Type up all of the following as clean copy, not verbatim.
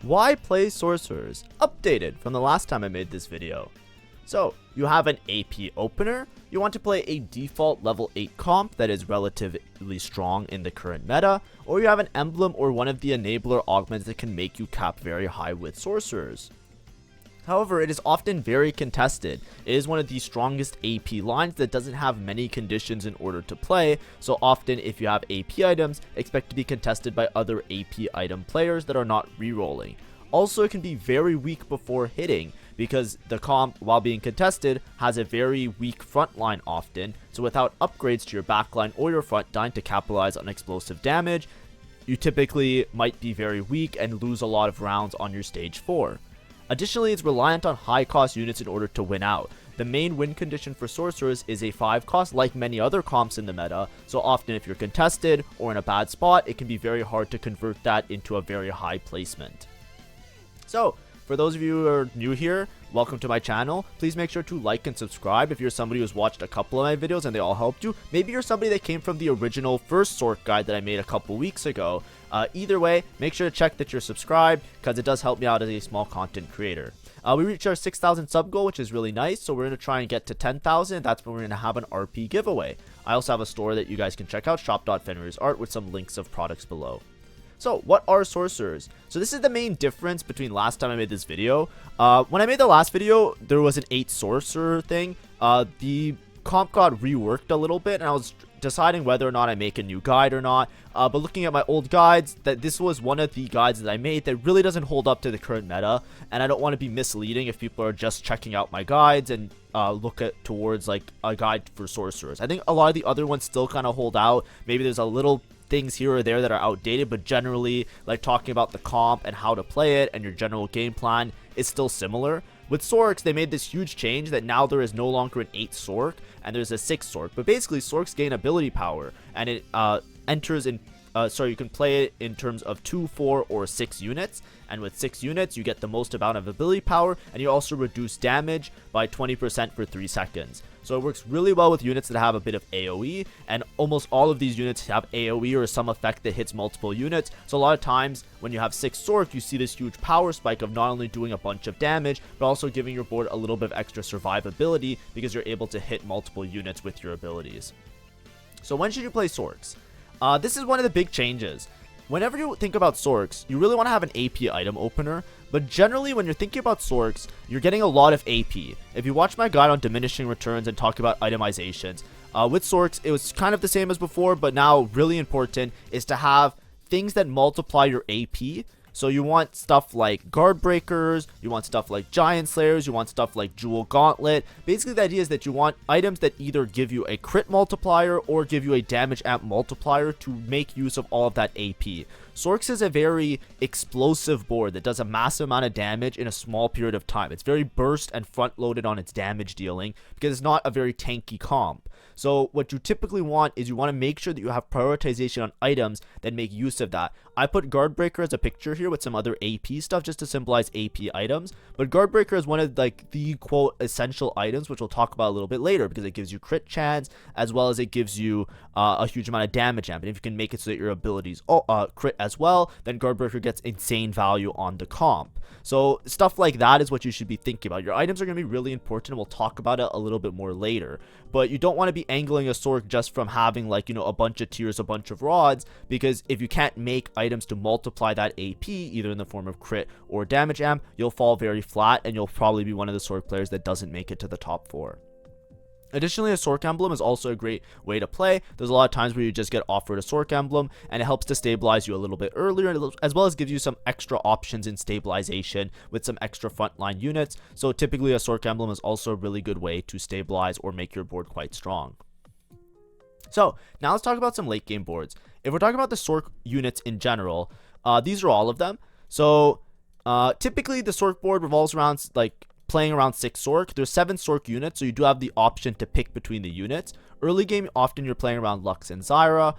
Why play Sorcerers? Updated from the last time I made this video. So, you have an AP opener, you want to play a default level 8 comp that is relatively strong in the current meta, or you have an emblem or one of the enabler augments that can make you cap very high with Sorcerers. However, it is often very contested. It is one of the strongest AP lines that doesn't have many conditions in order to play, so often if you have AP items, expect to be contested by other AP item players that are not rerolling. Also, it can be very weak before hitting, because the comp, while being contested, has a very weak front line often, so without upgrades to your backline or your front line to capitalize on explosive damage, you typically might be very weak and lose a lot of rounds on your stage 4. Additionally, it's reliant on high cost units in order to win out. The main win condition for Sorcerers is a 5 cost like many other comps in the meta, so often if you're contested or in a bad spot, it can be very hard to convert that into a very high placement. So, for those of you who are new here, welcome to my channel. Please make sure to like and subscribe if you're somebody who's watched a couple of my videos and they all helped you. Maybe you're somebody that came from the original first Sorc guide that I made a couple weeks ago. Either way, make sure to check that you're subscribed because it does help me out as a small content creator. We reached our 6,000 sub goal, which is really nice, so we're going to try and get to 10,000. That's when we're going to have an RP giveaway. I also have a store that you guys can check out, shop.fenrir'sart, with some links of products below. So, what are Sorcerers? So this is the main difference between last time I made this video. When I made the last video, there was an 8 Sorcerer thing. The comp got reworked a little bit, and I was deciding whether or not I make a new guide or not. But looking at my old guides, that this was one of the guides that I made that really doesn't hold up to the current meta, and I don't want to be misleading if people are just checking out my guides and look at towards like a guide for Sorcerers. I think a lot of the other ones still kind of hold out. Maybe there's a little things here or there that are outdated, but generally, like talking about the comp and how to play it and your general game plan is still similar. With Sorcs, they made this huge change that now there is no longer an 8 Sorc and there's a 6 Sorc, but basically Sorcs gain ability power, and it enters in you can play it in terms of 2, 4, or 6 units, and with 6 units you get the most amount of ability power, and you also reduce damage by 20% for 3 seconds. So it works really well with units that have a bit of AoE, and almost all of these units have AoE or some effect that hits multiple units. So a lot of times when you have 6 Sorc, you see this huge power spike of not only doing a bunch of damage, but also giving your board a little bit of extra survivability because you're able to hit multiple units with your abilities. So when should you play Sorcs? This is one of the big changes. Whenever you think about Sorcs, you really want to have an AP item opener, but generally when you're thinking about Sorcs, you're getting a lot of AP. If you watch my guide on diminishing returns and talk about itemizations, with Sorcs, it was kind of the same as before, but now really important is to have things that multiply your AP. So you want stuff like guard breakers, you want stuff like giant slayers, you want stuff like jewel gauntlet. Basically the idea is that you want items that either give you a crit multiplier or give you a damage amp multiplier to make use of all of that AP. Sorcs is a very explosive board that does a massive amount of damage in a small period of time. It's very burst and front loaded on its damage dealing because it's not a very tanky comp. So what you typically want is you want to make sure that you have prioritization on items that make use of that. I put guard breaker as a picture here with some other AP stuff just to symbolize AP items, but guard breaker is one of like the quote essential items, which we'll talk about a little bit later, because it gives you crit chance as well as it gives you a huge amount of damage amp, and if you can make it so that your abilities crit as well, then guard breaker gets insane value on the comp. So stuff like that is what you should be thinking about. Your items are going to be really important, and we'll talk about it a little bit more later, but you don't want to be angling a Sorc just from having like, you know, a bunch of tiers, a bunch of rods, because if you can't make items to multiply that AP either in the form of crit or damage amp, you'll fall very flat and you'll probably be one of the Sorc players that doesn't make it to the top 4. Additionally, a Sorc emblem is also a great way to play. There's a lot of times where you just get offered a Sorc emblem, and it helps to stabilize you a little bit earlier, as well as gives you some extra options in stabilization with some extra frontline units. So typically a Sorc emblem is also a really good way to stabilize or make your board quite strong. So now let's talk about some late game boards. If we're talking about the Sorc units in general, these are all of them. So typically the Sorc board revolves around like playing around 6 Sorc. There's 7 Sorc units, so you do have the option to pick between the units. Early game, often you're playing around Lux and Zyra.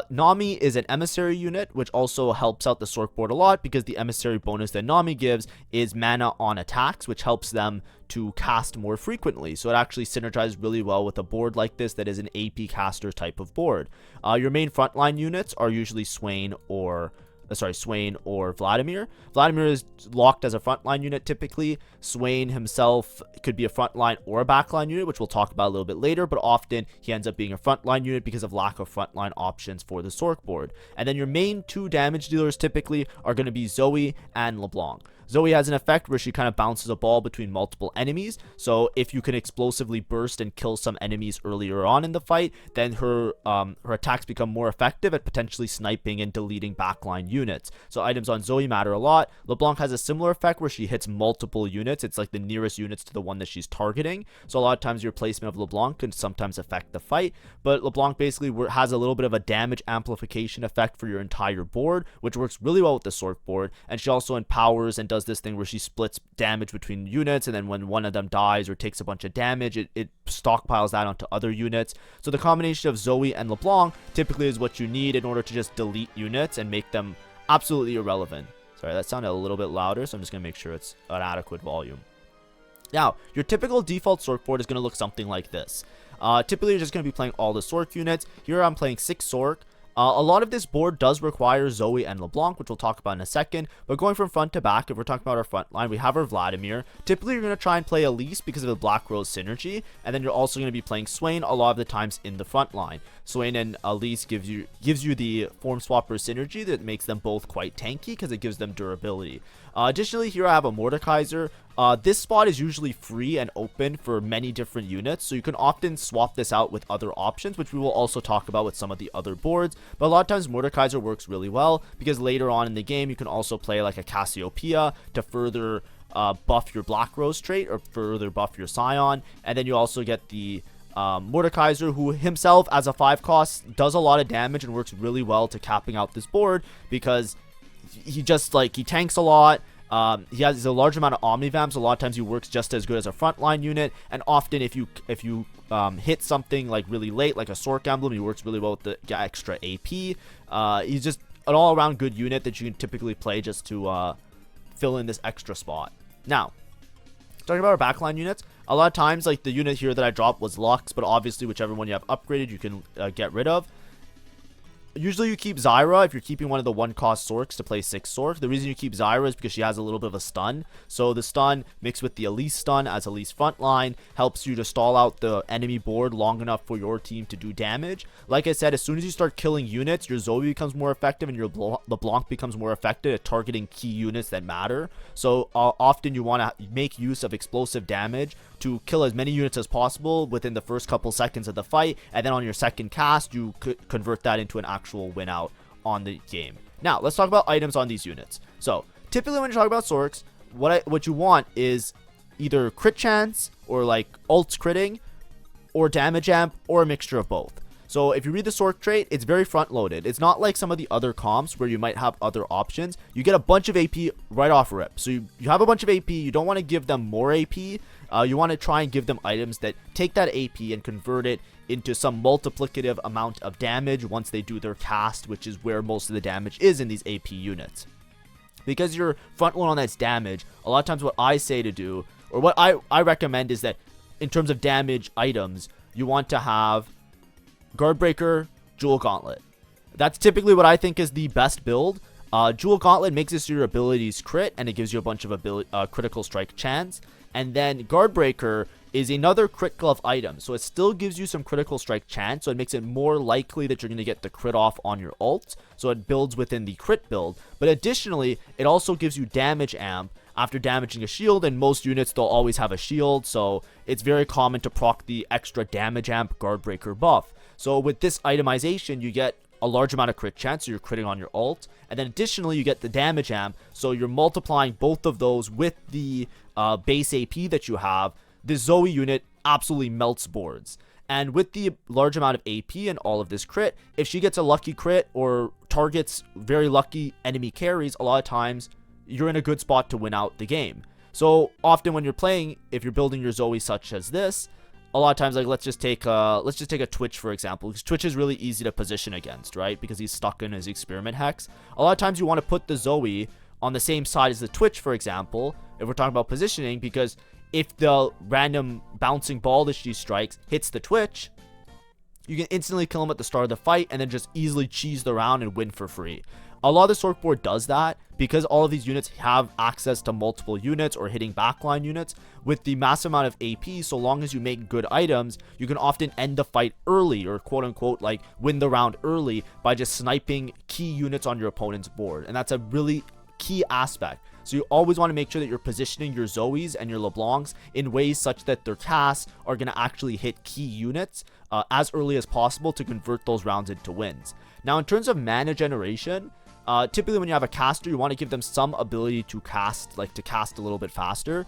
Nami is an emissary unit, which also helps out the Sorc board a lot because the emissary bonus that Nami gives is mana on attacks, which helps them to cast more frequently. So it actually synergizes really well with a board like this that is an AP caster type of board. Your main frontline units are usually Swain or Swain or Vladimir. Vladimir is locked as a frontline unit typically. Swain himself could be a frontline or a backline unit, which we'll talk about a little bit later, but often he ends up being a frontline unit because of lack of frontline options for the Sorc board. And then your main 2 damage dealers typically are going to be Zoe and LeBlanc. Zoe has an effect where she kind of bounces a ball between multiple enemies, so if you can explosively burst and kill some enemies earlier on in the fight, then her attacks become more effective at potentially sniping and deleting backline units. So items on Zoe matter a lot. LeBlanc has a similar effect where she hits multiple units. It's like the nearest units to the one that she's targeting, so a lot of times your placement of LeBlanc can sometimes affect the fight, but LeBlanc basically has a little bit of a damage amplification effect for your entire board, which works really well with the Sorc board, and she also empowers and does this thing where she splits damage between units, and then when one of them dies or takes a bunch of damage, it stockpiles that onto other units. So the combination of Zoe and LeBlanc typically is what you need in order to just delete units and make them absolutely irrelevant. Sorry, that sounded a little bit louder, so I'm just going to make sure it's an adequate volume. Now, your typical default Sorc board is going to look something like this. Typically, you're just going to be playing all the Sorc units. Here I'm playing 6 Sorc. A lot of this board does require Zoe and LeBlanc, which we'll talk about in a second, but going from front to back, if we're talking about our front line, we have our Vladimir. Typically, you're going to try and play Elise because of the Black Rose synergy, and then you're also going to be playing Swain a lot of the times in the front line. Swain and Elise gives you the form swapper synergy that makes them both quite tanky because it gives them durability. Additionally, here I have a Mordekaiser. This spot is usually free and open for many different units, so you can often swap this out with other options, which we will also talk about with some of the other boards. But a lot of times Mordekaiser works really well because later on in the game you can also play like a Cassiopeia to further buff your Black Rose trait or further buff your Scion, and then you also get the Mordekaiser, who himself as a 5 cost does a lot of damage and works really well to capping out this board because he just he tanks a lot. He has a large amount of Omnivamps. A lot of times he works just as good as a frontline unit, and often if you hit something like really late, like a Sorc emblem, he works really well with the extra AP. He's just an all-around good unit that you can typically play just to fill in this extra spot. Now, talking about our backline units, a lot of times like the unit here that I dropped was Lux, but obviously whichever one you have upgraded you can get rid of. Usually you keep Zyra if you're keeping one of the 1-cost Sorcs to play 6 Sorc. The reason you keep Zyra is because she has a little bit of a stun. So the stun mixed with the Elise stun as Elise frontline helps you to stall out the enemy board long enough for your team to do damage. Like I said, as soon as you start killing units, your Zoe becomes more effective and your LeBlanc becomes more effective at targeting key units that matter. So often you want to make use of explosive damage to kill as many units as possible within the first couple seconds of the fight, and then on your second cast you could convert that into an actual win out on the game. Now let's talk about items on these units. So typically when you talk about Sorcs, what you want is either crit chance or like ults critting or damage amp or a mixture of both. So if you read the Sorc trait, it's very front loaded. It's not like some of the other comps where you might have other options. You get a bunch of AP right off rip. So you have a bunch of AP, you don't want to give them more AP. You want to try and give them items that take that AP and convert it into some multiplicative amount of damage once they do their cast, which is where most of the damage is in these AP units. Because you're front load on that damage, a lot of times what I say to do, or what I recommend is that in terms of damage items, you want to have Guardbreaker, Jewel Gauntlet. That's typically what I think is the best build. Jewel Gauntlet makes it so your abilities crit, and it gives you a bunch of critical strike chance. And then Guardbreaker is another crit glove item, so it still gives you some critical strike chance, so it makes it more likely that you're going to get the crit off on your ult, so it builds within the crit build. But additionally, it also gives you damage amp after damaging a shield, and most units they'll always have a shield, so it's very common to proc the extra damage amp Guardbreaker buff. So with this itemization, you get a large amount of crit chance, so you're critting on your ult, and then additionally you get the damage amp, so you're multiplying both of those with the base AP that you have. This Zoe unit absolutely melts boards, and with the large amount of AP and all of this crit, if she gets a lucky crit or targets very lucky enemy carries, a lot of times you're in a good spot to win out the game. So often when you're playing, if you're building your Zoe such as this, a lot of times, like let's just take a Twitch for example, because Twitch is really easy to position against, right? Because he's stuck in his experiment hex. A lot of times you want to put the Zoe on the same side as the Twitch, for example, if we're talking about positioning, because if the random bouncing ball that she strikes hits the Twitch, you can instantly kill him at the start of the fight and then just easily cheese the round and win for free. A lot of the Sorc board does that because all of these units have access to multiple units or hitting backline units. With the massive amount of AP, so long as you make good items, you can often end the fight early, or quote unquote like win the round early, by just sniping key units on your opponent's board. And that's a really key aspect. So you always want to make sure that you're positioning your Zoes and your LeBlancs in ways such that their casts are going to actually hit key units as early as possible to convert those rounds into wins. Now, in terms of mana generation, typically when you have a caster, you want to give them some ability to cast, like to cast a little bit faster.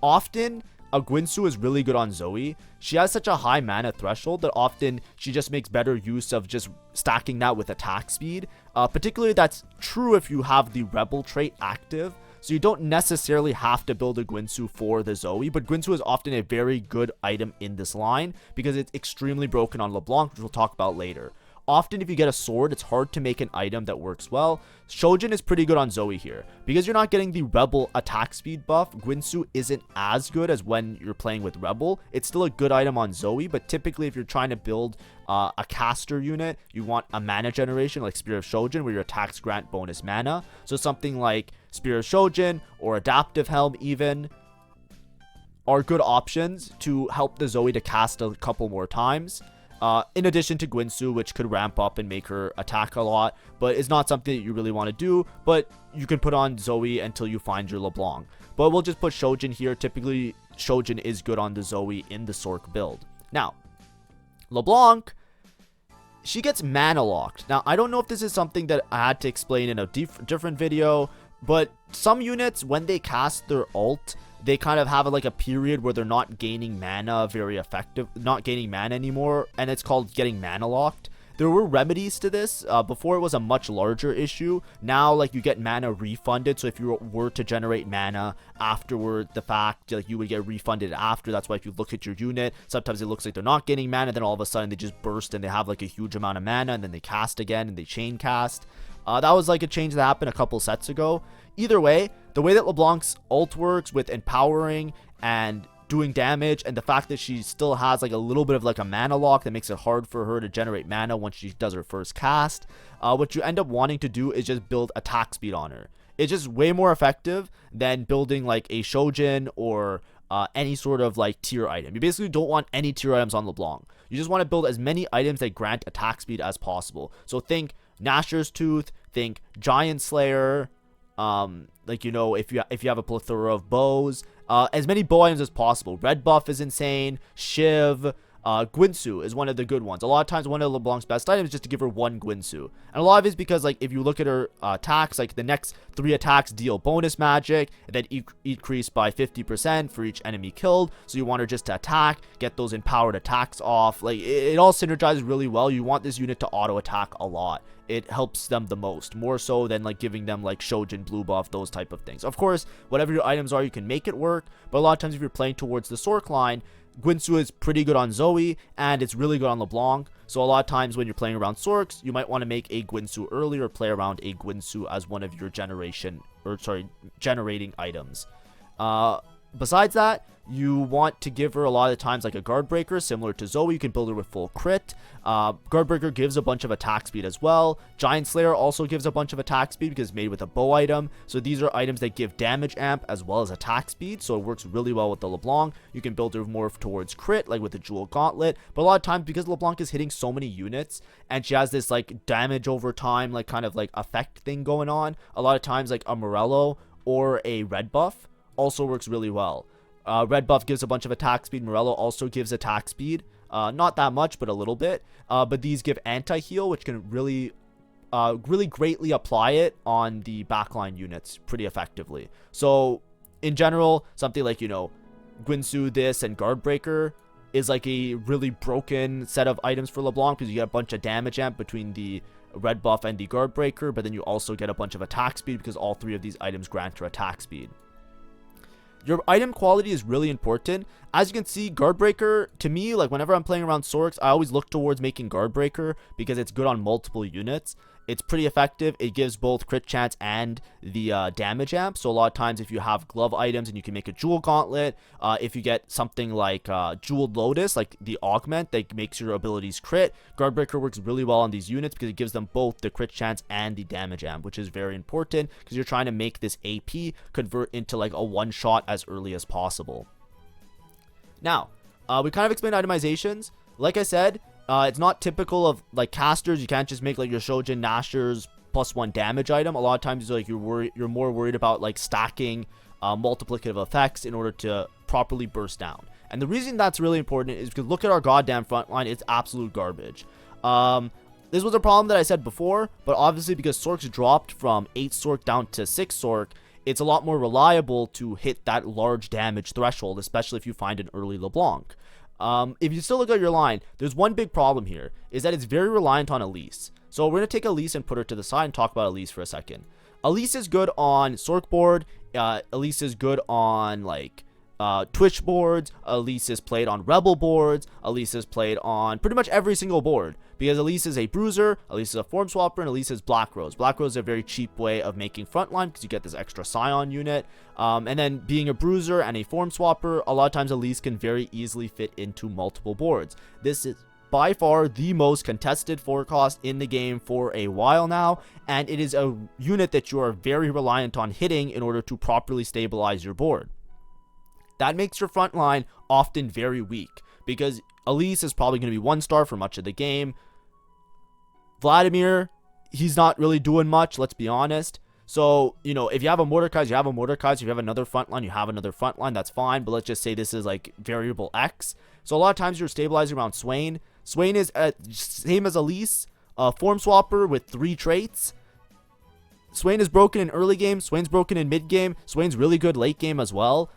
Often, a Gwynsu is really good on Zoe. She has such a high mana threshold that often she just makes better use of just stacking that with attack speed. Particularly that's true if you have the Rebel trait active. So you don't necessarily have to build a Gwynsu for the Zoe, but Gwynsu is often a very good item in this line because it's extremely broken on LeBlanc, which we'll talk about later. Often if you get a sword, it's hard to make an item that works well. Shojin is pretty good on Zoe here. Because you're not getting the Rebel attack speed buff, Gwynsu isn't as good as when you're playing with Rebel. It's still a good item on Zoe, but typically if you're trying to build a caster unit, you want a mana generation like Spear of Shojin where your attacks grant bonus mana. So something like Spear of Shojin or Adaptive Helm even are good options to help the Zoe to cast a couple more times. In addition to Gwynsu, which could ramp up and make her attack a lot, but it's not something that you really want to do, but you can put on Zoe until you find your LeBlanc. But we'll just put Shojin here. Typically, Shojin is good on the Zoe in the Sorc build. Now, LeBlanc, she gets mana locked. Now, I don't know if this is something that I had to explain in a different video, but some units, when they cast their ult, they kind of have like a period where they're not gaining mana not gaining mana anymore, and it's called getting mana locked. There were remedies to this. Before it was a much larger issue. Now, like, you get mana refunded. So if you were to generate mana afterward the fact, like, you would get refunded after. That's why if you look at your unit, sometimes it looks like they're not getting mana, then all of a sudden they just burst and they have like a huge amount of mana, and then they cast again and they chain cast. That was like a change that happened a couple sets ago. Either way, the way that LeBlanc's ult works with empowering and doing damage, and the fact that she still has like a little bit of like a mana lock that makes it hard for her to generate mana once she does her first cast, what you end up wanting to do is just build attack speed on her. It's just way more effective than building like a Shojin or any sort of like tier item. You basically don't want any tier items on LeBlanc. You just want to build as many items that grant attack speed as possible. So think Nashor's Tooth, think Giant Slayer, like, you know, if you have a plethora of bows, as many bow items as possible. Red buff is insane. Shiv, Gwynsu is one of the good ones. A lot of times one of LeBlanc's best items is just to give her one Gwynsu. And a lot of it is because, like, if you look at her attacks, like the next 3 attacks deal bonus magic, and then increase by 50% for each enemy killed. So you want her just to attack, get those empowered attacks off. Like, it all synergizes really well. You want this unit to auto attack a lot. It helps them the most, more so than like giving them like Shojin blue buff, those type of things. Of course, whatever your items are, you can make it work, but a lot of times if you're playing towards the Sorc line, Gwynsu is pretty good on Zoe, and it's really good on LeBlanc. So a lot of times when you're playing around Sorcs, you might want to make a Gwynsu early or play around a Gwynsu as one of your generating items. Besides that, you want to give her a lot of times like a guard breaker similar to Zoe. You can build her with full crit. Guard breaker gives a bunch of attack speed as well. Giant Slayer also gives a bunch of attack speed because it's made with a bow item. So these are items that give damage amp as well as attack speed. So it works really well with the LeBlanc. You can build her more towards crit, like with the Jewel Gauntlet. But a lot of times, because LeBlanc is hitting so many units and she has this like damage over time, like kind of like effect thing going on, a lot of times like a Morello or a red buff also works really well. Red buff gives a bunch of attack speed. Morello also gives attack speed. Not that much, but a little bit. But these give anti-heal, which can really greatly apply it on the backline units pretty effectively. So, in general, something like, you know, Gwynsu, this, and Guard Breaker is like a really broken set of items for LeBlanc because you get a bunch of damage amp between the red buff and the Guard Breaker, but then you also get a bunch of attack speed because all 3 of these items grant her attack speed. Your item quality is really important. As you can see, Guard Breaker, to me, like whenever I'm playing around Sorcs, I always look towards making Guard Breaker because it's good on multiple units. it's pretty effective. It gives both crit chance and the damage amp. So a lot of times if you have glove items and you can make a jewel gauntlet, if you get something like jeweled lotus, like the augment that makes your abilities crit, guard breaker works really well on these units because it gives them both the crit chance and the damage amp, which is very important because you're trying to make this AP convert into like a one shot as early as possible. Now, we kind of explained itemizations. Like I said, it's not typical of like casters. You can't just make like your Shojin Nashor's +1 damage item. A lot of times like you're more worried about like stacking multiplicative effects in order to properly burst down. And the reason that's really important is because look at our goddamn frontline. It's absolute garbage. This was a problem that I said before, but obviously because Sorcs dropped from 8 Sorc down to 6 Sorc, it's a lot more reliable to hit that large damage threshold, especially if you find an early LeBlanc. If you still look at your line, there's one big problem here, is that it's very reliant on Elise. So we're going to take Elise and put her to the side and talk about Elise for a second. Elise is good on Sorc board. Elise is good on like Twitch boards. Elise is played on Rebel boards. Elise is played on pretty much every single board because Elise is a bruiser, Elise is a form swapper, and Elise is Black Rose. Black Rose is a very cheap way of making frontline because you get this extra Scion unit. And then being a bruiser and a form swapper, a lot of times Elise can very easily fit into multiple boards. This is by far the most contested forecast in the game for a while now, and it is a unit that you are very reliant on hitting in order to properly stabilize your board. That makes your front line often very weak because Elise is probably going to be 1-star for much of the game. Vladimir, he's not really doing much, let's be honest. So, you know, if you have a Mordekaiser, you have a Mordekaiser. If you have another front line, you have another front line. That's fine, but let's just say this is like variable X. So a lot of times you're stabilizing around Swain. Swain is same as Elise, form swapper with 3 traits. Swain is broken in early game. Swain's broken in mid game. Swain's really good late game as well.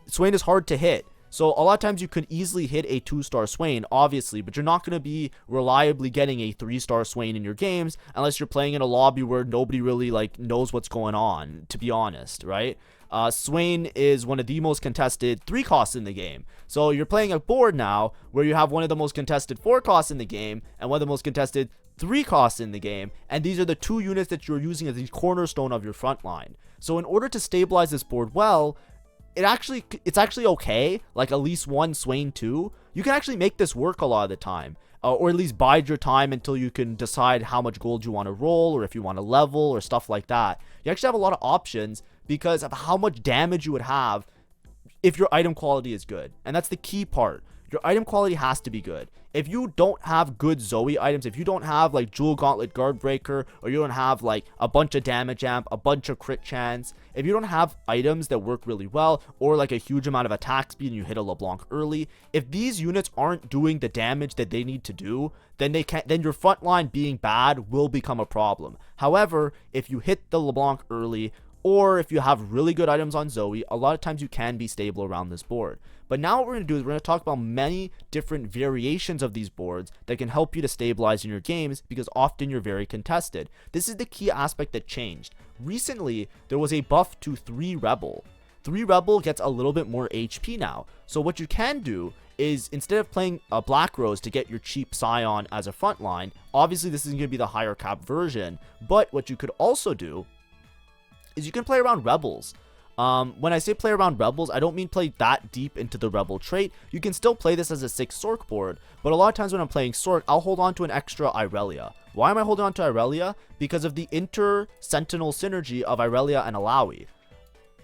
Swain is hard to hit. So a lot of times you could easily hit a 2-star Swain, obviously, but you're not going to be reliably getting a 3-star Swain in your games unless you're playing in a lobby where nobody really like knows what's going on, to be honest, right? Swain is one of the most contested 3 costs in the game. So you're playing a board now where you have one of the most contested 4 costs in the game and one of the most contested 3 costs in the game, and these are the 2 units that you're using as the cornerstone of your front line. So in order to stabilize this board well, it's actually okay, like Elise 1, Swain 2. You can actually make this work a lot of the time, or at least bide your time until you can decide how much gold you want to roll, or if you want to level, or stuff like that. You actually have a lot of options because of how much damage you would have if your item quality is good, and that's the key part. Your item quality has to be good. If you don't have good Zoe items, if you don't have like Jewel Gauntlet Guard Breaker, or you don't have like a bunch of damage amp, a bunch of crit chance, if you don't have items that work really well, or like a huge amount of attack speed and you hit a LeBlanc early, if these units aren't doing the damage that they need to do, then your front line being bad will become a problem. However, if you hit the LeBlanc early, or if you have really good items on Zoe, a lot of times you can be stable around this board. But now what we're going to do is we're going to talk about many different variations of these boards that can help you to stabilize in your games because often you're very contested. This is the key aspect that changed. Recently, there was a buff to 3 Rebel. 3 Rebel gets a little bit more HP now. So what you can do is instead of playing a Black Rose to get your cheap Scion as a front line, obviously this is going to be the higher cap version, but what you could also do is you can play around Rebels. When I say play around Rebels, I don't mean play that deep into the Rebel trait. You can still play this as a 6 Sorc board, but a lot of times when I'm playing Sorc, I'll hold on to an extra Irelia. Why am I holding on to Irelia? Because of the inter-sentinel synergy of Irelia and Alawi.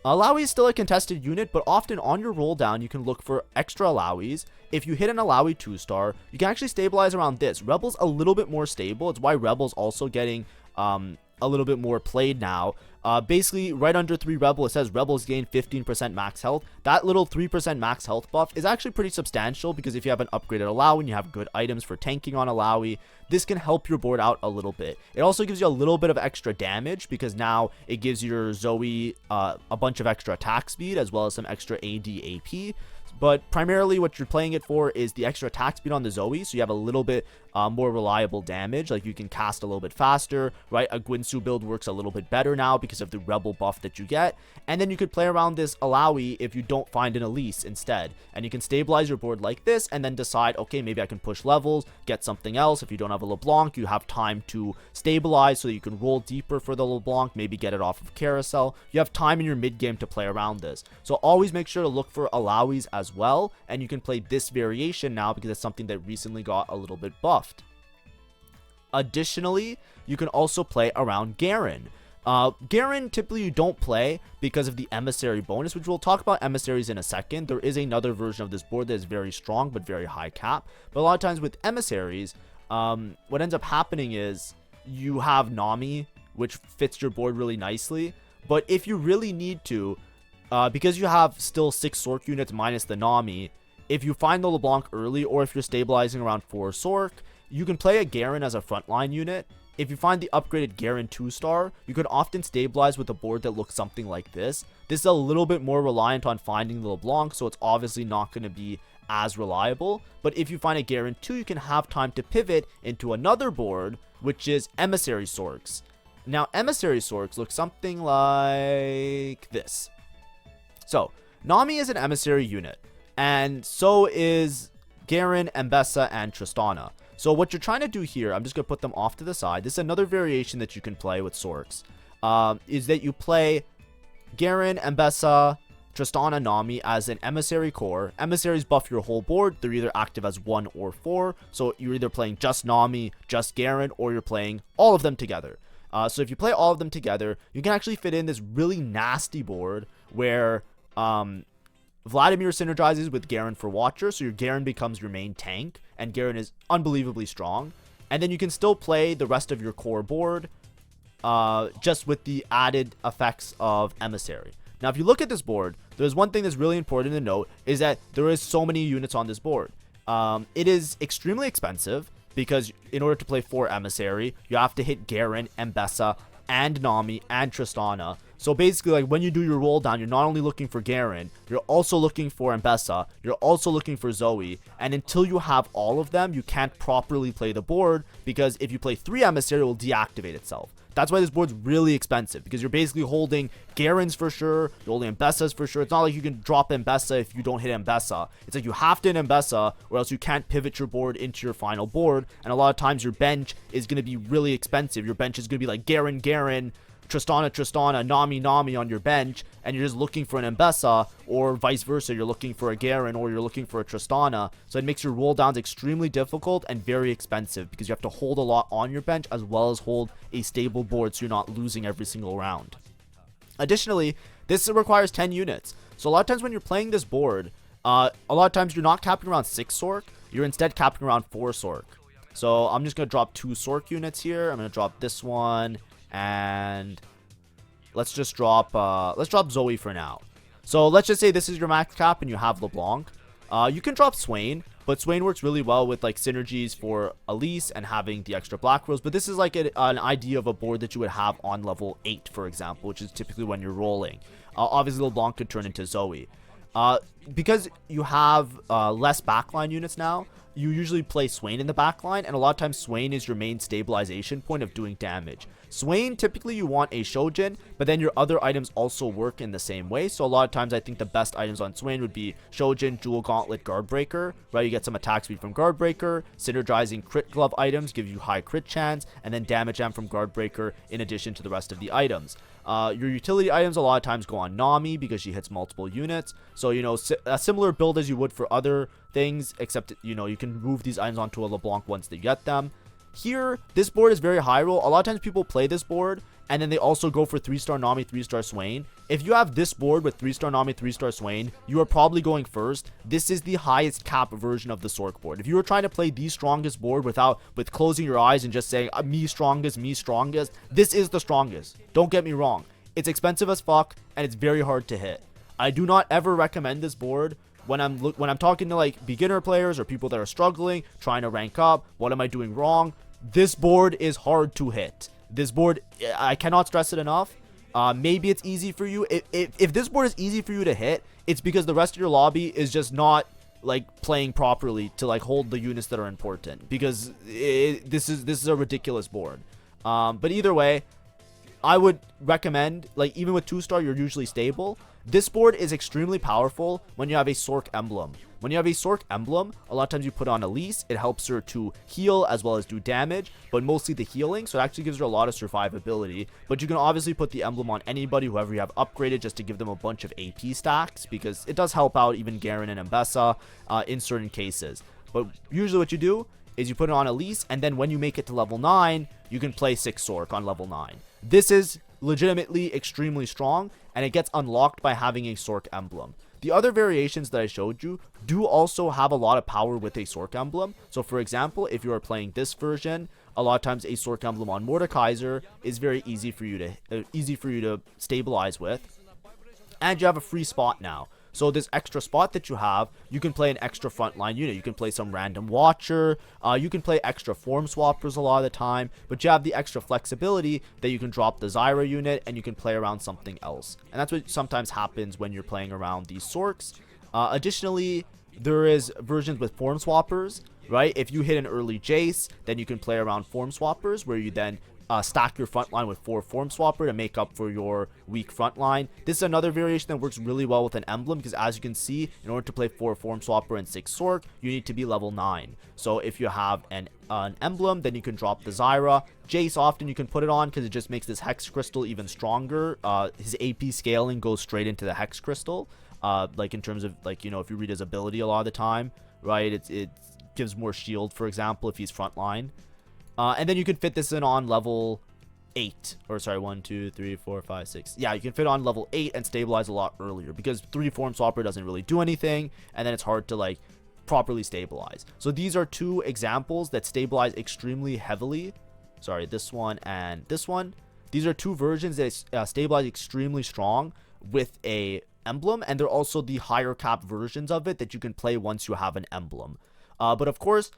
Alawi is still a contested unit, but often on your roll down, you can look for extra Alawis. If you hit an Alawi 2-star, you can actually stabilize around this. Rebel's a little bit more stable. It's why Rebel's also getting a little bit more played now. Basically, right under 3 Rebel, it says Rebels gain 15% max health. That little 3% max health buff is actually pretty substantial because if you have an upgraded Alawi and you have good items for tanking on Alawi, this can help your board out a little bit. It also gives you a little bit of extra damage because now it gives your Zoe a bunch of extra attack speed as well as some extra AD AP. But primarily what you're playing it for is the extra attack speed on the Zoe, so you have a little bit more reliable damage. Like, you can cast a little bit faster, right? A Gwinsu build works a little bit better now because of the Rebel buff that you get. And then you could play around this Alawi if you don't find an Elise instead. And you can stabilize your board like this and then decide, okay, maybe I can push levels, get something else. If you don't have a LeBlanc, you have time to stabilize so that you can roll deeper for the LeBlanc, maybe get it off of Carousel. You have time in your mid game to play around this. So always make sure to look for Alawis as well. And you can play this variation now because it's something that recently got a little bit buffed. Additionally, you can also play around Garen. Garen typically you don't play because of the emissary bonus, which we'll talk about emissaries in a second. There is another version of this board that is very strong but very high cap. But a lot of times with emissaries, what ends up happening is you have Nami, which fits your board really nicely. But if you really need to, because you have still 6 Sorc units minus the Nami, if you find the LeBlanc early, or if you're stabilizing around 4 Sorc, you can play a Garen as a frontline unit. If you find the upgraded Garen 2-star, you can often stabilize with a board that looks something like this. This is a little bit more reliant on finding the LeBlanc, so it's obviously not going to be as reliable. But if you find a Garen 2, you can have time to pivot into another board, which is Emissary Sorcs. Now, Emissary Sorcs look something like this. So, Nami is an Emissary unit, and so is Garen, Mbessa, and Tristana. So what you're trying to do here, I'm just going to put them off to the side. This is another variation that you can play with Sorcs. Is that you play Garen, Mbessa, Tristana, Nami as an Emissary core. Emissaries buff your whole board. They're either active as 1 or 4. So you're either playing just Nami, just Garen, or you're playing all of them together. So if you play all of them together, you can actually fit in this really nasty board where Vladimir synergizes with Garen for Watcher, so your Garen becomes your main tank, and Garen is unbelievably strong. And then you can still play the rest of your core board, just with the added effects of Emissary. Now, if you look at this board, there's one thing that's really important to note, is that there is so many units on this board. It is extremely expensive, because in order to play 4 Emissary, you have to hit Garen, Mbessa, and Nami, and Tristana. So basically, like, when you do your roll down, you're not only looking for Garen, you're also looking for Mbessa, you're also looking for Zoe, and until you have all of them, you can't properly play the board, because if you play 3 Emissary, it will deactivate itself. That's why this board's really expensive, because you're basically holding Garen's for sure, you're holding Mbessa's for sure. It's not like you can drop Mbessa if you don't hit Mbessa. It's like you have to hit Mbessa, or else you can't pivot your board into your final board, and a lot of times your bench is going to be really expensive. Your bench is going to be like Garen, Tristana, Nami on your bench, and you're just looking for an Mbessa, or vice versa, you're looking for a Garen, or you're looking for a Tristana. So it makes your roll downs extremely difficult and very expensive, because you have to hold a lot on your bench as well as hold a stable board so you're not losing every single round. Additionally, this requires 10 units. So a lot of times when you're playing this board, a lot of times you're not capping around 6 Sorc, you're instead capping around 4 Sorc. So I'm just going to drop 2 Sorc units here. I'm going to drop this one, and let's just drop Zoe for now. So let's just say this is your max cap and you have LeBlanc. You can drop Swain, but Swain works really well with like synergies for Elise and having the extra Black Rose. But this is like an idea of a board that you would have on level 8, for example, which is typically when you're rolling. Obviously, LeBlanc could turn into Zoe. Because you have less backline units now, you usually play Swain in the backline, and a lot of times Swain is your main stabilization point of doing damage. Swain, typically you want a Shojin, but then your other items also work in the same way. So a lot of times I think the best items on Swain would be Shojin, Jewel Gauntlet, Guard Breaker, right? You get some attack speed from Guard Breaker, synergizing crit glove items give you high crit chance, and then damage amp from Guard Breaker in addition to the rest of the items. Your utility items a lot of times go on Nami because she hits multiple units. So, you know, a similar build as you would for other things, except, you know, you can move these items onto a LeBlanc once they get them. Here, this board is very high roll. A lot of times people play this board, and then they also go for 3-star Nami, 3-star Swain. If you have this board with 3-star Nami, 3-star Swain, you are probably going first. This is the highest cap version of the Sorc board. If you were trying to play the strongest board with closing your eyes and just saying, me strongest, this is the strongest. Don't get me wrong. It's expensive as fuck, and it's very hard to hit. I do not ever recommend this board when I'm talking to like beginner players or people that are struggling, trying to rank up. What am I doing wrong? This board is hard to hit. This board, I cannot stress it enough. Maybe it's easy for you. If this board is easy for you to hit, it's because the rest of your lobby is just not like playing properly to like hold the units that are important, because this is a ridiculous board. But either way, I would recommend, like, even with 2-star, you're usually stable. This board is extremely powerful when you have a Sorc emblem. When you have a Sorc emblem, a lot of times you put on Elise. It helps her to heal as well as do damage, but mostly the healing, so it actually gives her a lot of survivability. But you can obviously put the emblem on anybody, whoever you have upgraded, just to give them a bunch of AP stacks, because it does help out even Garen and Mbessa in certain cases. But usually what you do is you put it on Elise, and then when you make it to level 9, you can play 6 Sorc on level 9. This is legitimately extremely strong, and it gets unlocked by having a Sorc emblem. The other variations that I showed you do also have a lot of power with a Sorc emblem. So for example, if you are playing this version, a lot of times a Sorc emblem on Mordekaiser is very easy for you to stabilize with, and you have a free spot now. So this extra spot that you have, you can play an extra frontline unit. You can play some random watcher. You can play extra form swappers a lot of the time. But you have the extra flexibility that you can drop the Zyra unit and you can play around something else. And that's what sometimes happens when you're playing around these Sorcs. Additionally, there is versions with form swappers, right? If you hit an early Jace, then you can play around form swappers, where you then stack your front line with 4 form swapper to make up for your weak front line. This is another variation that works really well with an emblem, because as you can see, in order to play 4 form swapper and 6 Sorc, you need to be level 9. So if you have an emblem, then you can drop the Zyra. Jace, often you can put it on because it just makes this Hex Crystal even stronger. His AP scaling goes straight into the Hex Crystal, like in terms of, like, you know, if you read his ability a lot of the time, right, it gives more shield, for example, if he's front line. And then you can fit this in on level 8, or sorry, 1, 2, 3, 4, 5, 6. Yeah, you can fit on level 8 and stabilize a lot earlier, because 3 form swapper doesn't really do anything, and then it's hard to like properly stabilize. So these are 2 examples that stabilize extremely heavily. Sorry, this one and this one. These are 2 versions that stabilize extremely strong with a emblem, and they're also the higher cap versions of it that you can play once you have an emblem. But of course,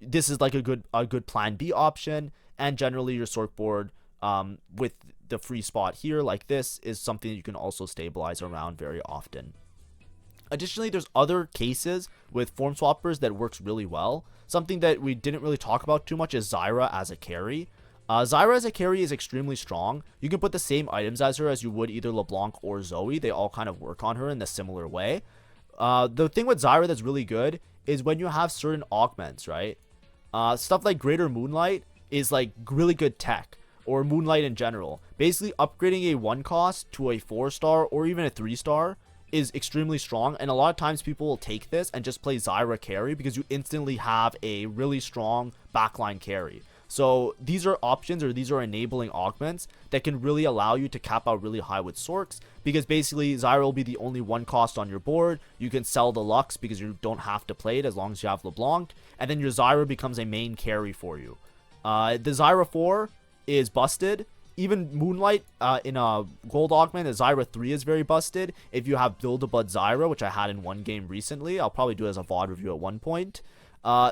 this is like a good plan B option, and generally your Sorc board with the free spot here like this is something that you can also stabilize around very often. Additionally, there's other cases with form swappers that works really well. Something that we didn't really talk about too much is Zyra as a carry. Zyra as a carry is extremely strong. You can put the same items as her as you would either LeBlanc or Zoe. They all kind of work on her in a similar way. The thing with Zyra that's really good is when you have certain augments, right? Stuff like Greater Moonlight is like really good tech, or Moonlight in general. Basically, upgrading a 1 cost to a 4-star or even a 3-star is extremely strong, and a lot of times people will take this and just play Zyra carry because you instantly have a really strong backline carry. So these are options, or these are enabling augments that can really allow you to cap out really high with Sorcs, because basically Zyra will be the only 1 cost on your board. You can sell the Lux because you don't have to play it as long as you have LeBlanc, and then your Zyra becomes a main carry for you. The Zyra 4 is busted. Even Moonlight in a gold augment, the Zyra 3 is very busted. If you have Build-A-Bud Zyra, which I had in one game recently, I'll probably do it as a VOD review at one point.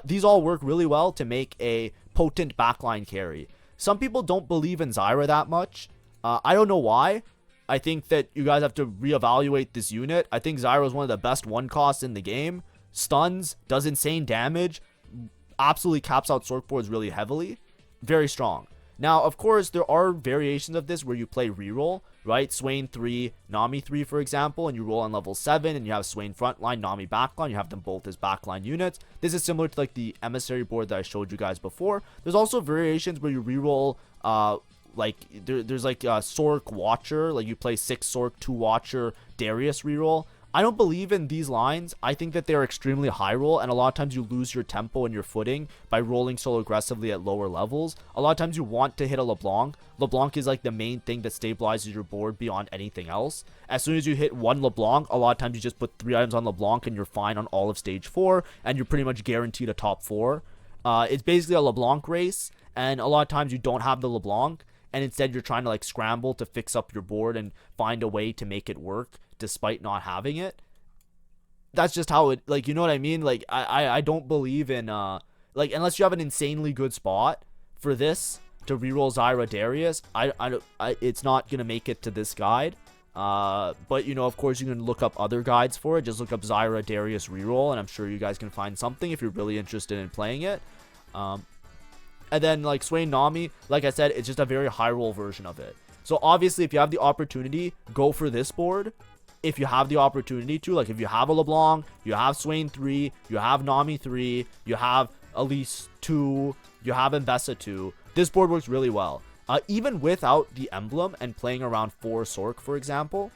These all work really well to make a potent backline carry. Some people don't believe in Zyra that much. I don't know why. I think that you guys have to reevaluate this unit. I think Zyra is one of the best 1 costs in the game. Stuns, does insane damage, absolutely caps out Sorc boards really heavily. Very strong. Now, of course, there are variations of this where you play reroll, right? Swain 3, Nami 3, for example, and you roll on level 7, and you have Swain frontline, Nami backline. You have them both as backline units. This is similar to like the emissary board that I showed you guys before. There's also variations where you reroll, like there's like a Sorc Watcher, like you play 6 Sorc, 2 Watcher, Darius reroll. I don't believe in these lines. I think that they're extremely high roll, and a lot of times you lose your tempo and your footing by rolling so aggressively at lower levels. A lot of times you want to hit a LeBlanc. LeBlanc is like the main thing that stabilizes your board beyond anything else. As soon as you hit 1 LeBlanc, a lot of times you just put 3 items on LeBlanc and you're fine on all of stage 4, and you're pretty much guaranteed a top 4. It's basically a LeBlanc race, and a lot of times you don't have the LeBlanc, and instead you're trying to like scramble to fix up your board and find a way to make it work despite not having it. That's just how it, like, you know what I mean? Like, I don't believe in like, unless you have an insanely good spot for this to reroll Zyra Darius, it's not gonna make it to this guide. But you know, of course, you can look up other guides for it. Just look up Zyra Darius reroll, and I'm sure you guys can find something if you're really interested in playing it. And then like Swain Nami, like I said, it's just a very high roll version of it. So obviously, if you have the opportunity, go for this board. If you have the opportunity to, like if you have a LeBlanc, you have Swain 3, you have Nami 3, you have Elise 2, you have Mbessa 2, this board works really well. Even without the emblem and playing around 4 Sorc, for example,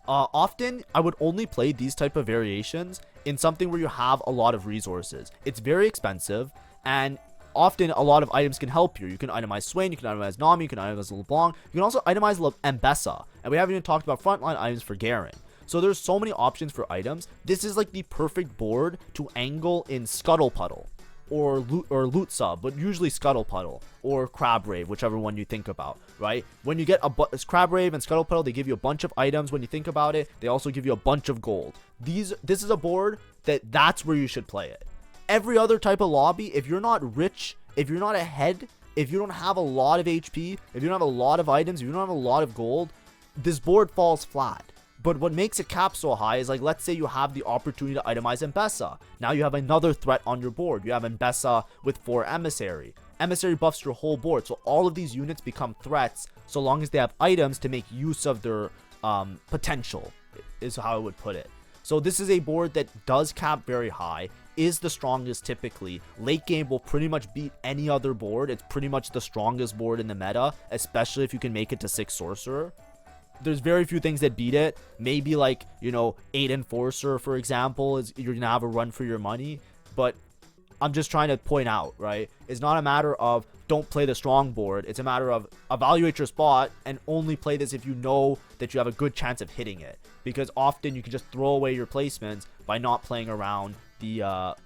often I would only play these type of variations in something where you have a lot of resources. It's very expensive, and often a lot of items can help you. You can itemize Swain, you can itemize Nami, you can itemize LeBlanc, you can also itemize Mbessa, and we haven't even talked about frontline items for Garen. So there's so many options for items. This is like the perfect board to angle in Scuttle Puddle or Loot Sub, but usually Scuttle Puddle or Crab Rave, whichever one you think about, right? When you get Crab Rave and Scuttle Puddle, they give you a bunch of items. When you think about it, they also give you a bunch of gold. This is a board that's where you should play it. Every other type of lobby, if you're not rich, if you're not ahead, if you don't have a lot of HP, if you don't have a lot of items, if you don't have a lot of gold, this board falls flat. But what makes it cap so high is, like, let's say you have the opportunity to itemize Mbessa. Now you have another threat on your board. You have Mbessa with 4 Emissary. Emissary buffs your whole board, so all of these units become threats so long as they have items to make use of their potential, is how I would put it. So this is a board that does cap very high, is the strongest typically. Late game will pretty much beat any other board. It's pretty much the strongest board in the meta, especially if you can make it to 6 Sorcerer. There's very few things that beat it. Maybe like, you know, 8 Enforcer, for example, is you're gonna have a run for your money. But I'm just trying to point out, right? It's not a matter of don't play the strong board. It's a matter of evaluate your spot and only play this if you know that you have a good chance of hitting it. Because often you can just throw away your placements by not playing around the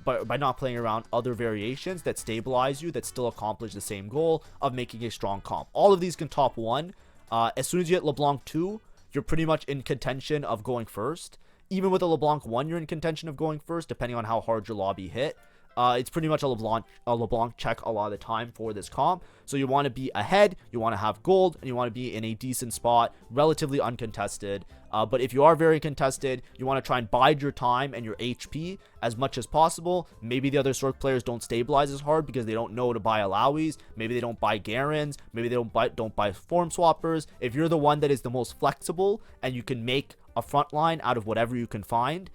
by not playing around other variations that stabilize you, that still accomplish the same goal of making a strong comp. All of these can top 1. As soon as you get LeBlanc 2, you're pretty much in contention of going first. Even with a LeBlanc 1, you're in contention of going first, depending on how hard your lobby hit. It's pretty much a LeBlanc check a lot of the time for this comp. So you want to be ahead, you want to have gold, and you want to be in a decent spot, relatively uncontested. But if you are very contested, you want to try and bide your time and your HP as much as possible. Maybe the other Sorc players don't stabilize as hard because they don't know to buy Alawis. Maybe they don't buy Garens. Maybe they don't buy Form Swappers. If you're the one that is the most flexible and you can make a front line out of whatever you can find,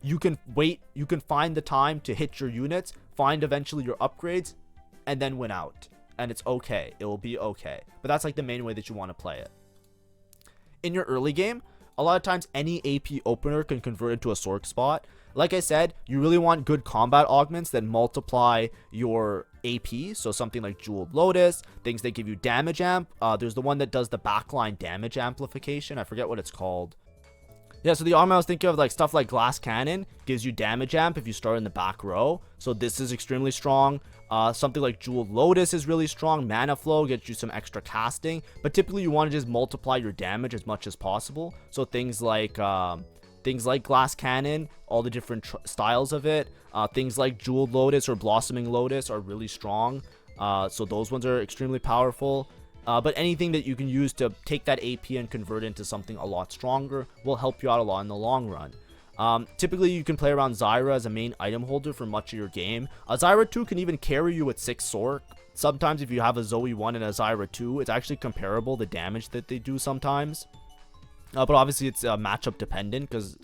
you can wait, you can find the time to hit your units, find eventually your upgrades, and then win out. And it's okay. It will be okay. But that's like the main way that you want to play it. In your early game, a lot of times any AP opener can convert into a Sorc spot. Like I said, you really want good combat augments that multiply your AP. So something like Jeweled Lotus, things that give you damage amp. There's the one that does the backline damage amplification. I forget what it's called. Yeah, so the armor I was thinking of, like stuff like Glass Cannon gives you damage amp if you start in the back row. So this is extremely strong. Something like Jeweled Lotus is really strong. Mana Flow gets you some extra casting, but typically you want to just multiply your damage as much as possible. So things like Glass Cannon, all the different styles of it. Things like Jeweled Lotus or Blossoming Lotus are really strong. So those ones are extremely powerful. But anything that you can use to take that AP and convert it into something a lot stronger will help you out a lot in the long run. Typically, you can play around Zyra as a main item holder for much of your game. A Zyra 2 can even carry you with 6 Sorc. Sometimes if you have a Zoe 1 and a Zyra 2, it's actually comparable, the damage that they do sometimes. But obviously, it's matchup dependent because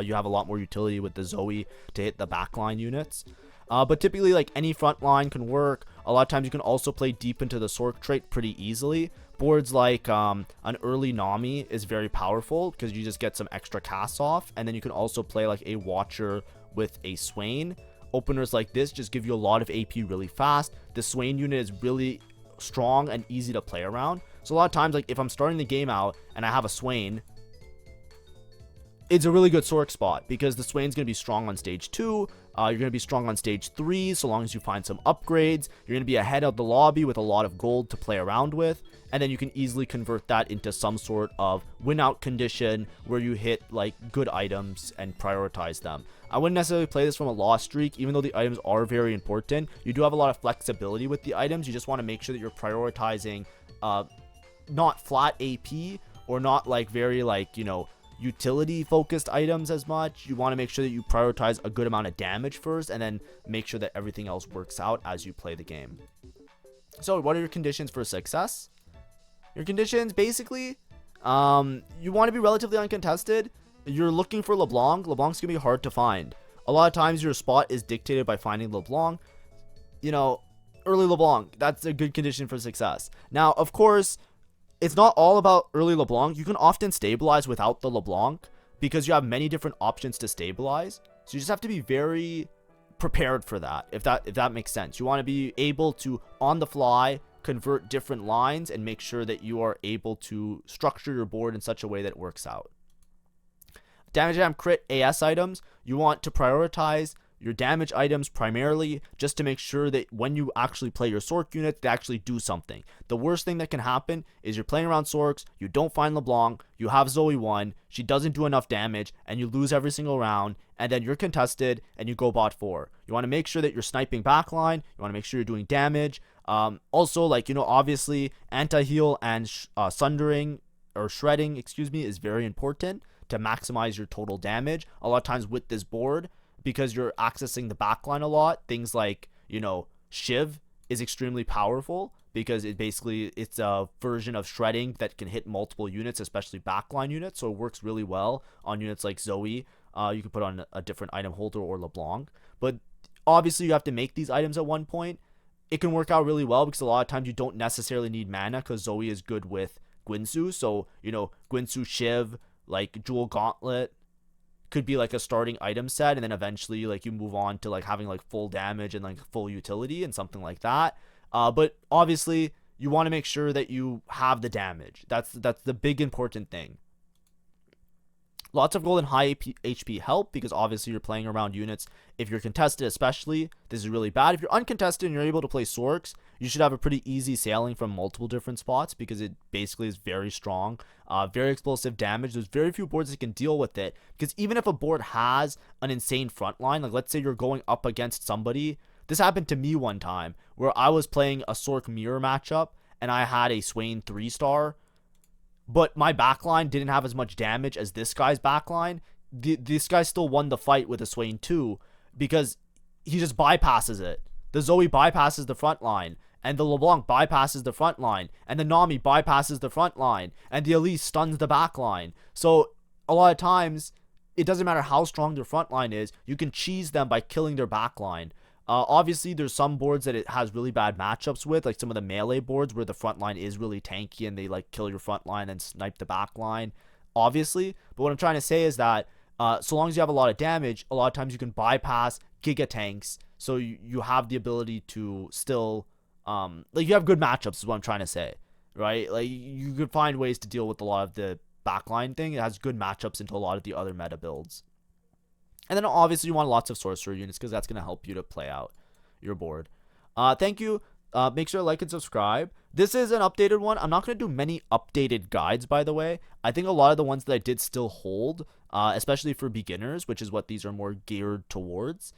you have a lot more utility with the Zoe to hit the backline units. But typically, like any front line can work. A lot of times you can also play deep into the Sorc trait pretty easily. Boards like an early Nami is very powerful because you just get some extra casts off. And then you can also play like a Watcher with a Swain. Openers like this just give you a lot of AP really fast. The Swain unit is really strong and easy to play around. So a lot of times, like if I'm starting the game out and I have a Swain, it's a really good Sorc spot because the Swain's going to be strong on stage 2. You're going to be strong on stage 3 so long as you find some upgrades. You're going to be ahead of the lobby with a lot of gold to play around with. And then you can easily convert that into some sort of win out condition where you hit like good items and prioritize them. I wouldn't necessarily play this from a loss streak, even though the items are very important. You do have a lot of flexibility with the items. You just want to make sure that you're prioritizing not flat AP or not like very like, you know, utility focused items as much. You want to make sure that you prioritize a good amount of damage first and then make sure that everything else works out as you play the game. So what are your conditions for success? Your conditions, basically, you want to be relatively uncontested. You're looking for LeBlanc. LeBlanc's going to be hard to find. A lot of times your spot is dictated by finding LeBlanc. You know, early LeBlanc, that's a good condition for success. Now, of course, it's not all about early LeBlanc. You can often stabilize without the LeBlanc because you have many different options to stabilize. So you just have to be very prepared for that, if that makes sense. You want to be able to, on the fly, convert different lines and make sure that you are able to structure your board in such a way that it works out. Damage item crit AS items, you want to prioritize your damage items primarily just to make sure that when you actually play your Sorc units, they actually do something. The worst thing that can happen is you're playing around Sorcs, you don't find LeBlanc, you have Zoe 1, she doesn't do enough damage, and you lose every single round, and then you're contested, and you go bot 4. You want to make sure that you're sniping backline, you want to make sure you're doing damage. Also, like, you know, obviously, anti-heal and sundering, or shredding, excuse me, is very important to maximize your total damage. A lot of times with this board, because you're accessing the backline a lot, things like, you know, Shiv is extremely powerful because it's a version of shredding that can hit multiple units, especially backline units. So it works really well on units like Zoe. You can put on a different item holder or LeBlanc. But obviously you have to make these items at one point. It can work out really well because a lot of times you don't necessarily need mana because Zoe is good with Guinsoo. So, you know, Guinsoo, Shiv, like Jewel Gauntlet, could be like a starting item set, and then eventually like you move on to like having like full damage and like full utility and something like that. But obviously you want to make sure that you have the damage. That's the big important thing. Lots of gold and high HP help because obviously you're playing around units. If you're contested especially, this is really bad. If you're uncontested and you're able to play Sorcs, you should have a pretty easy sailing from multiple different spots because it basically is very strong, very explosive damage. There's very few boards that can deal with it because even if a board has an insane front line, like let's say you're going up against somebody. This happened to me one time where I was playing a Sorc mirror matchup and I had a Swain 3-star. But my backline didn't have as much damage as this guy's backline. This guy still won the fight with a Swain 2 because he just bypasses it. The Zoe bypasses the front line, and the LeBlanc bypasses the front line, and the Nami bypasses the front line, and the Elise stuns the backline. So a lot of times, it doesn't matter how strong their front line is, you can cheese them by killing their backline. Obviously, there's some boards that it has really bad matchups with, like some of the melee boards where the front line is really tanky and they like kill your front line and snipe the back line, obviously. But what I'm trying to say is that so long as you have a lot of damage, a lot of times you can bypass giga tanks, so you have the ability to still, like you have good matchups is what I'm trying to say, right? Like you could find ways to deal with a lot of the backline thing. It has good matchups into a lot of the other meta builds. And then obviously you want lots of sorcerer units because that's going to help you to play out your board. Thank you. Make sure to like and subscribe. This is an updated one. I'm not going to do many updated guides, by the way. I think a lot of the ones that I did still hold, especially for beginners, which is what these are more geared towards.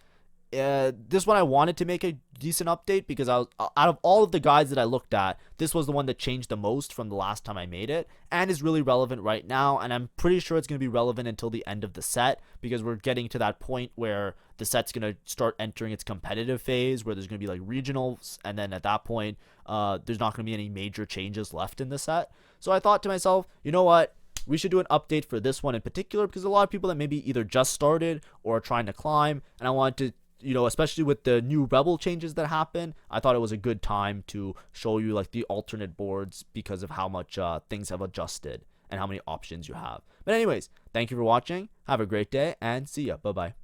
This one I wanted to make a decent update because out of all of the guides that I looked at, this was the one that changed the most from the last time I made it and is really relevant right now, and I'm pretty sure it's going to be relevant until the end of the set because we're getting to that point where the set's going to start entering its competitive phase where there's going to be like regionals, and then at that point there's not going to be any major changes left in the set. So I thought to myself, you know what? We should do an update for this one in particular because a lot of people that maybe either just started or are trying to climb, and I wanted to, you know, especially with the new Rebel changes that happen, I thought it was a good time to show you like the alternate boards because of how much things have adjusted and how many options you have. But anyways, thank you for watching. Have a great day and see ya. Bye-bye.